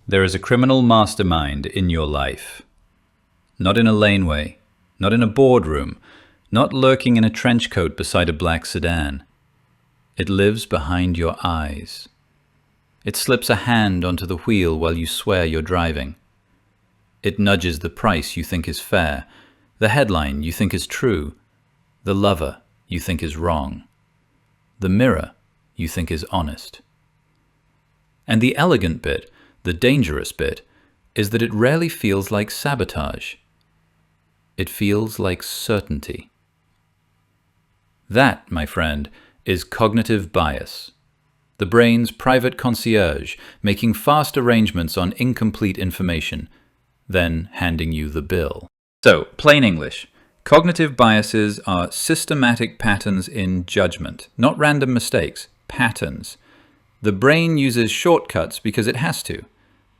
There is a criminal mastermind in your life. Not in a laneway, not in a boardroom, not lurking in a trench coat beside a black sedan. It lives behind your eyes. It slips a hand onto the wheel while you swear you're driving. It nudges the price you think is fair, the headline you think is true, the lover you think is wrong, the mirror you think is honest. And the elegant bit, the dangerous bit, is that it rarely feels like sabotage. It feels like certainty. That, my friend, is cognitive bias. The brain's private concierge making fast arrangements on incomplete information, then handing you the bill. So, plain English. Cognitive biases are systematic patterns in judgment, not random mistakes, patterns. The brain uses shortcuts because it has to.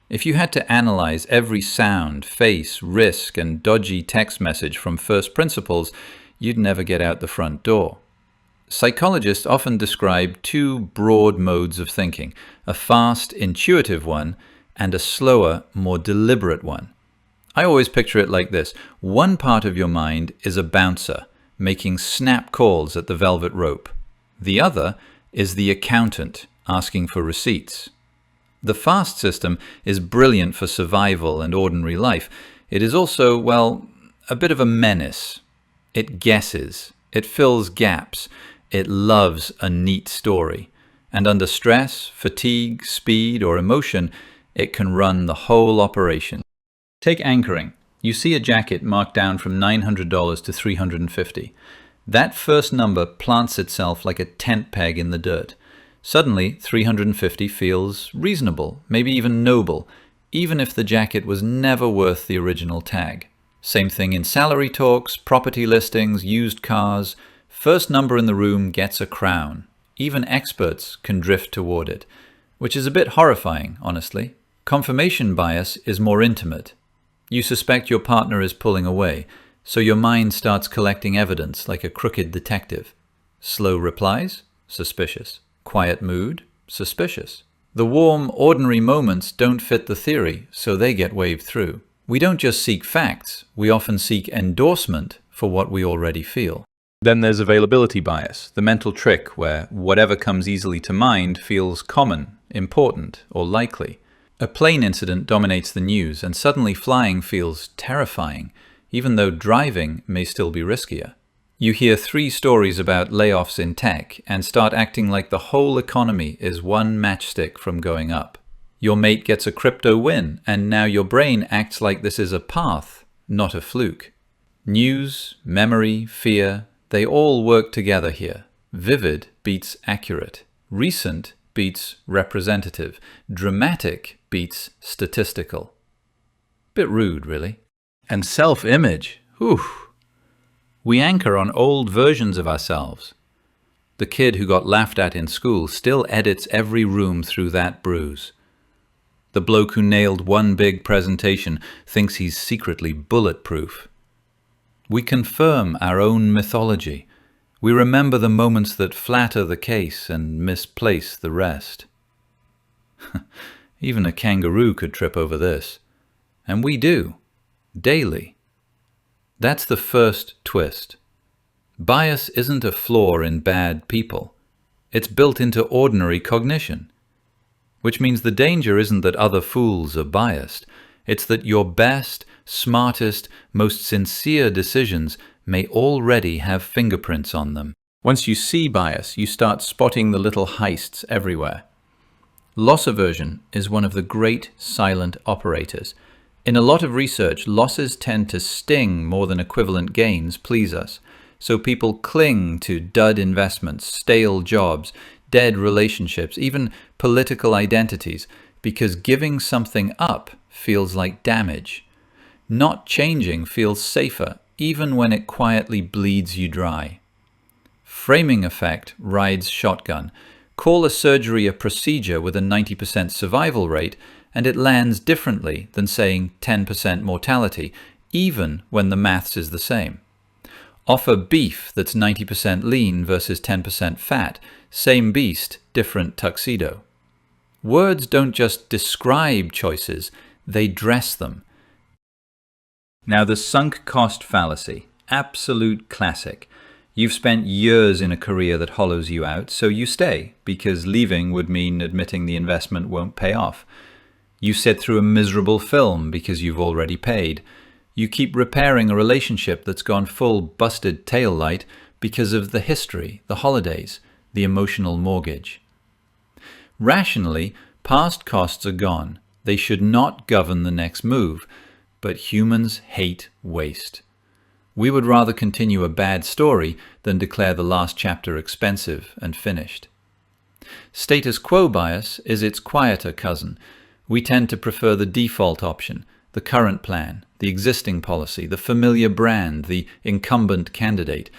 If you had to analyze every sound, face, risk, and dodgy text message from first principles, you'd never get out the front door. Psychologists often describe two broad modes of thinking, a fast, intuitive one, and a slower, more deliberate one. I always picture it like this. One part of your mind is a bouncer, making snap calls at the velvet rope. The other is the accountant, asking for receipts. The fast system is brilliant for survival and ordinary life. It is also, well, a bit of a menace. It guesses, it fills gaps, it loves a neat story. And under stress, fatigue, speed, or emotion, it can run the whole operation. Take anchoring. You see a jacket marked down from $900 to $350. That first number plants itself like a tent peg in the dirt. Suddenly, $350 feels reasonable, maybe even noble, even if the jacket was never worth the original tag. Same thing in salary talks, property listings, used cars. First number in the room gets a crown. Even experts can drift toward it, which is a bit horrifying, honestly. Confirmation bias is more intimate. You suspect your partner is pulling away, so your mind starts collecting evidence like a crooked detective. Slow replies? Suspicious. Quiet mood? Suspicious. The warm, ordinary moments don't fit the theory, so they get waved through. We don't just seek facts, we often seek endorsement for what we already feel. Then there's availability bias, the mental trick where whatever comes easily to mind feels common, important, or likely. A plane incident dominates the news, and suddenly flying feels terrifying, even though driving may still be riskier. You hear 3 stories about layoffs in tech and start acting like the whole economy is one matchstick from going up. Your mate gets a crypto win, and now your brain acts like this is a path, not a fluke. News, memory, fear, they all work together here. Vivid beats accurate. Recent beats representative. Dramatic beats statistical. Bit rude, really. And self-image. Whew. We anchor on old versions of ourselves. The kid who got laughed at in school still edits every room through that bruise. The bloke who nailed one big presentation thinks he's secretly bulletproof. We confirm our own mythology. We remember the moments that flatter the case and misplace the rest. Even a kangaroo could trip over this. And we do. Daily. That's the first twist. Bias isn't a flaw in bad people. It's built into ordinary cognition. Which means the danger isn't that other fools are biased. It's that your best, smartest, most sincere decisions may already have fingerprints on them. Once you see bias, you start spotting the little heists everywhere. Loss aversion is one of the great silent operators. In a lot of research, losses tend to sting more than equivalent gains please us. So people cling to dud investments, stale jobs, dead relationships, even political identities, because giving something up feels like damage. Not changing feels safer, even when it quietly bleeds you dry. Framing effect rides shotgun. Call a surgery a procedure with a 90% survival rate, and it lands differently than saying 10% mortality, even when the maths is the same. Offer beef that's 90% lean versus 10% fat, same beast, different tuxedo. Words don't just describe choices, they dress them. Now, the sunk cost fallacy, absolute classic. You've spent years in a career that hollows you out, so you stay, because leaving would mean admitting the investment won't pay off. You sit through a miserable film because you've already paid. You keep repairing a relationship that's gone full busted tail light because of the history, the holidays, the emotional mortgage. Rationally, past costs are gone. They should not govern the next move, but humans hate waste. We would rather continue a bad story than declare the last chapter expensive and finished. Status quo bias is its quieter cousin. We tend to prefer the default option, the current plan, the existing policy, the familiar brand, the incumbent candidate,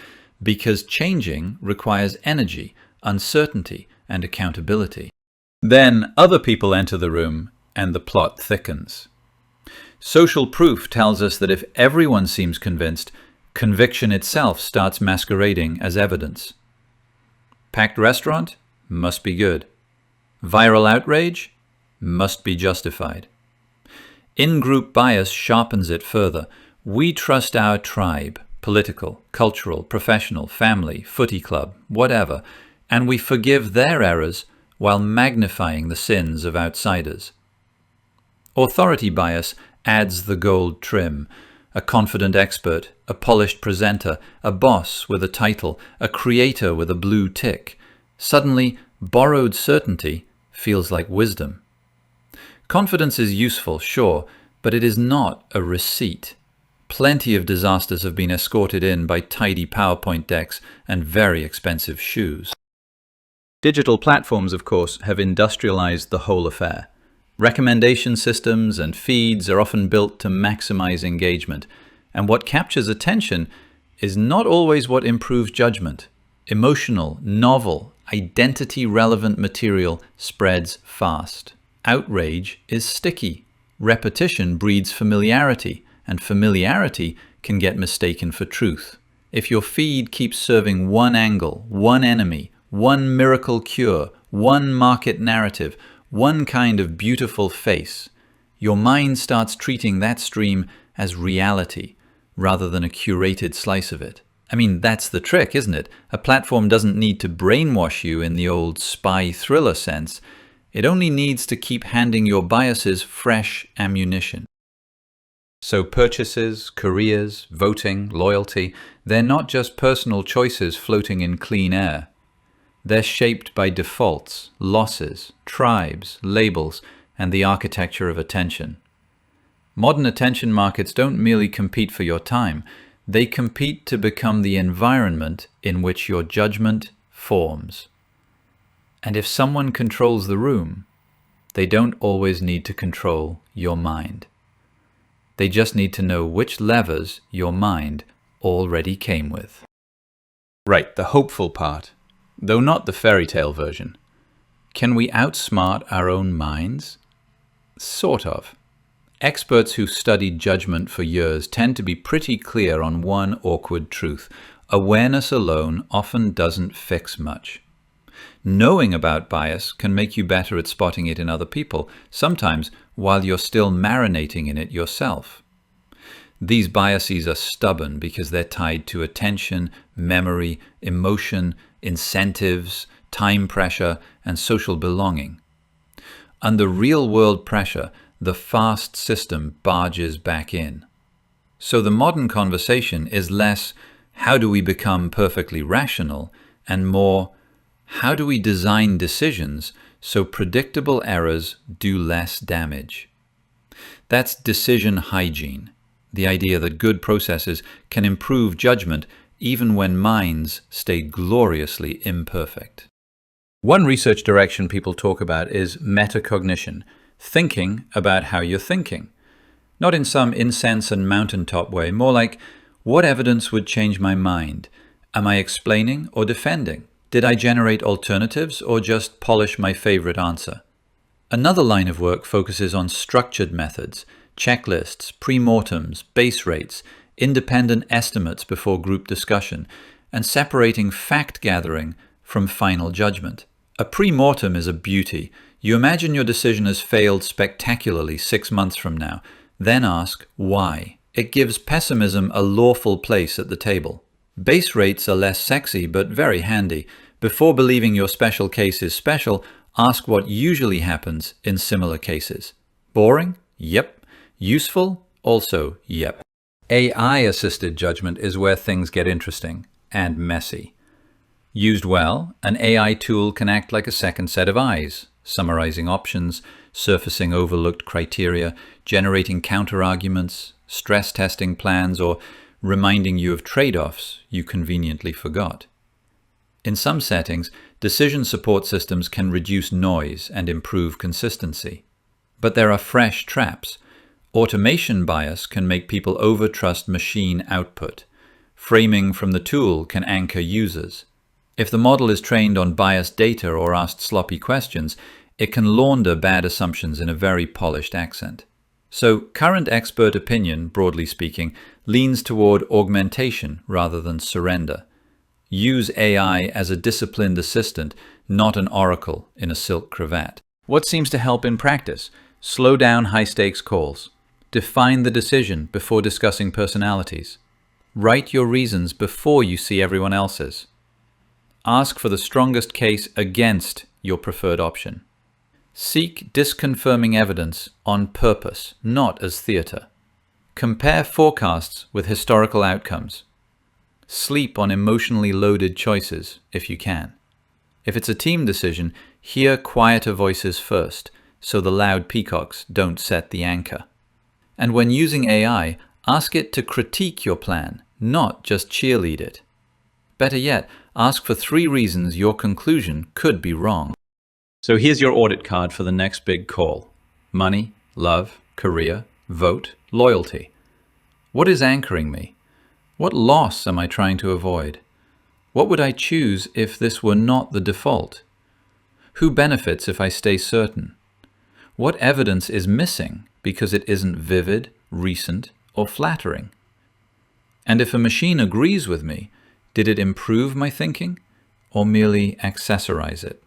because changing requires energy, uncertainty, and accountability. Then other people enter the room and the plot thickens. Social proof tells us that if everyone seems convinced, conviction itself starts masquerading as evidence. Packed restaurant? Must be good. Viral outrage? Must be justified. In-group bias sharpens it further. We trust our tribe, political, cultural, professional, family, footy club, whatever, and we forgive their errors while magnifying the sins of outsiders. Authority bias adds the gold trim. A confident expert, a polished presenter, a boss with a title, a creator with a blue tick. Suddenly, borrowed certainty feels like wisdom. Confidence is useful, sure, but it is not a receipt. Plenty of disasters have been escorted in by tidy PowerPoint decks and very expensive shoes. Digital platforms, of course, have industrialized the whole affair. Recommendation systems and feeds are often built to maximize engagement, and what captures attention is not always what improves judgment. Emotional, novel, identity-relevant material spreads fast. Outrage is sticky. Repetition breeds familiarity, and familiarity can get mistaken for truth. If your feed keeps serving one angle, one enemy, one miracle cure, one market narrative, one kind of beautiful face, your mind starts treating that stream as reality rather than a curated slice of it. I mean, that's the trick, isn't it? A platform doesn't need to brainwash you in the old spy thriller sense. It only needs to keep handing your biases fresh ammunition. So purchases, careers, voting, loyalty, they're not just personal choices floating in clean air. They're shaped by defaults, losses, tribes, labels, and the architecture of attention. Modern attention markets don't merely compete for your time, they compete to become the environment in which your judgment forms. And if someone controls the room, they don't always need to control your mind. They just need to know which levers your mind already came with. Right, the hopeful part, though not the fairy tale version. Can we outsmart our own minds? Sort of. Experts who've studied judgment for years tend to be pretty clear on one awkward truth. Awareness alone often doesn't fix much. Knowing about bias can make you better at spotting it in other people, sometimes while you're still marinating in it yourself. These biases are stubborn because they're tied to attention, memory, emotion, incentives, time pressure, and social belonging. Under real-world pressure, the fast system barges back in. So the modern conversation is less, how do we become perfectly rational, and more, how do we design decisions so predictable errors do less damage? That's decision hygiene, the idea that good processes can improve judgment even when minds stay gloriously imperfect. One research direction people talk about is metacognition, thinking about how you're thinking. Not in some incense and mountaintop way, more like, what evidence would change my mind? Am I explaining or defending? Did I generate alternatives or just polish my favorite answer? Another line of work focuses on structured methods, checklists, pre-mortems, base rates, independent estimates before group discussion, and separating fact gathering from final judgment. A pre-mortem is a beauty. You imagine your decision has failed spectacularly 6 months from now. Then ask why. It gives pessimism a lawful place at the table. Base rates are less sexy but very handy. Before believing your special case is special, ask what usually happens in similar cases. Boring? Yep. Useful? Also, yep. AI-assisted judgment is where things get interesting and messy. Used well, an AI tool can act like a second set of eyes, summarizing options, surfacing overlooked criteria, generating counterarguments, stress testing plans, or reminding you of trade-offs you conveniently forgot. In some settings, decision support systems can reduce noise and improve consistency. But there are fresh traps. Automation bias can make people overtrust machine output. Framing from the tool can anchor users. If the model is trained on biased data or asked sloppy questions, it can launder bad assumptions in a very polished accent. So, current expert opinion, broadly speaking, leans toward augmentation rather than surrender. Use AI as a disciplined assistant, not an oracle in a silk cravat. What seems to help in practice? Slow down high-stakes calls. Define the decision before discussing personalities. Write your reasons before you see everyone else's. Ask for the strongest case against your preferred option. Seek disconfirming evidence on purpose, not as theater. Compare forecasts with historical outcomes. Sleep on emotionally loaded choices if you can. If it's a team decision, hear quieter voices first, so the loud peacocks don't set the anchor. And when using AI, ask it to critique your plan, not just cheerlead it. Better yet, ask for 3 reasons your conclusion could be wrong. So here's your audit card for the next big call. Money, love, career, vote, loyalty. What is anchoring me? What loss am I trying to avoid? What would I choose if this were not the default? Who benefits if I stay certain? What evidence is missing because it isn't vivid, recent, or flattering? And if a machine agrees with me, did it improve my thinking or merely accessorize it?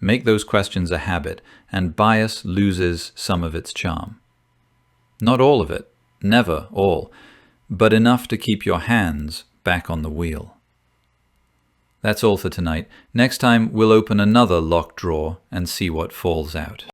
Make those questions a habit, and bias loses some of its charm. Not all of it, never all, but enough to keep your hands back on the wheel. That's all for tonight. Next time, we'll open another locked drawer and see what falls out.